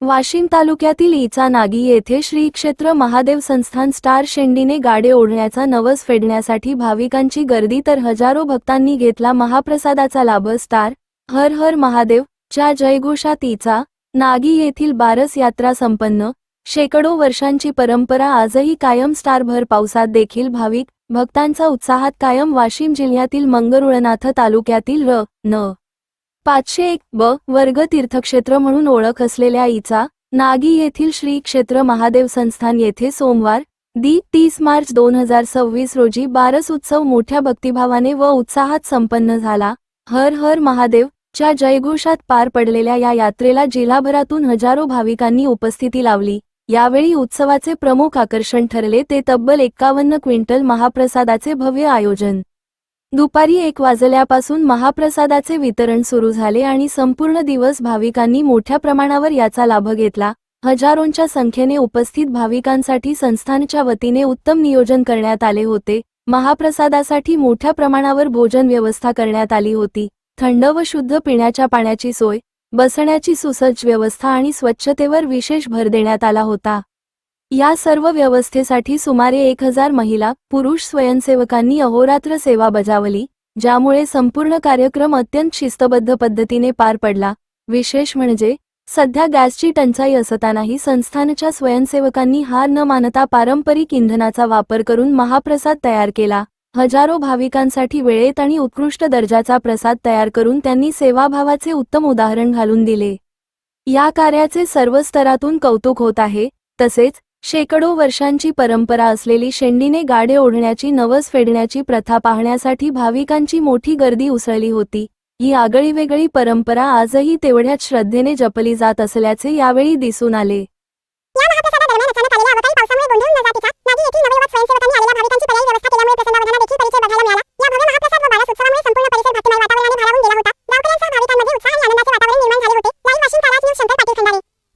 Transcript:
वाशिम तालुक्यातील इचा नागी येथे श्री क्षेत्र महादेव संस्थान स्टार शेंडीने गाडे ओढण्याचा नवस फेडण्यासाठी भाविकांची गर्दी तर हजारो भक्तांनी घेतला महाप्रसादाचा लाभ। स्टार हर हर महादेव च्या जयघोषात इचा नागी येथील बारस यात्रा संपन्न। शेकडो वर्षांची परंपरा आजही कायम। स्टार भर पावसात देखील भाविक भक्तांचा उत्साहात कायम। वाशिम जिल्ह्यातील मंगरुळनाथ तालुक्यातील न 501 ब वर्ग तीर्थक्षेत्र म्हणून ओळख असलेल्या इचा नागी येथील श्री क्षेत्र महादेव संस्थान येथे सोमवार दि 30 मार्च 2026 रोजी बारस उत्सव मोठ्या भक्तिभावाने व उत्साहात संपन्न झाला। हर हर महादेव च्या जयघोषात पार पडलेल्या या यात्रेला जिल्हाभरातून हजारो भाविकांनी उपस्थिती लावली। यावेळी उत्सवाचे प्रमुख आकर्षण ठरले ते तब्बल 51 क्विंटल महाप्रसादाचे भव्य आयोजन। दुपारी 1 वाजल्यापासून महाप्रसादाचे वितरण सुरू झाले आणि संपूर्ण दिवस भाविकांनी मोठ्या प्रमाणावर याचा लाभ घेतला। हजारोंच्या संख्येने उपस्थित भाविकांसाठी संस्थानच्या वतीने उत्तम नियोजन करण्यात आले होते। महाप्रसादासाठी मोठ्या प्रमाणावर भोजन व्यवस्था करण्यात आली होती। थंड व शुद्ध पिण्याच्या पाण्याची सोय, बसण्याची सुसज्ज व्यवस्था आणि स्वच्छतेवर विशेष भर देण्यात आला होता। या सर्व व्यवस्थेसाठी सुमारे 1000 महिला पुरुष स्वयंसेवकांनी अहोरात्र सेवा बजावली, ज्यामुळे संपूर्ण कार्यक्रम अत्यंत शिस्तबद्ध पद्धतीने पार पडला। विशेष म्हणजे सध्या गॅसची टंचाई असतानाही संस्थानच्या स्वयंसेवकांनी हार न मानता पारंपरिक इंधनाचा वापर करून महाप्रसाद तयार केला। हजारो भाविकांसाठी वेळेत आणि उत्कृष्ट दर्जाचा प्रसाद तयार करून त्यांनी सेवाभावाचे उत्तम उदाहरण घालून दिले। या कार्याचे सर्व स्तरातून कौतुक होत आहे। तसेच शेकडो वर्षांची परंपरा असलेली शेंडीने गाडे ओढण्याची नवस फेडण्याची प्रथा पाहण्यासाठी भाविकांची मोठी गर्दी उसळली होती। ही आगळीवेगळी परंपरा आजही तेवढ्याच श्रद्धेने जपली जात असल्याचे यावेळी दिसून आले।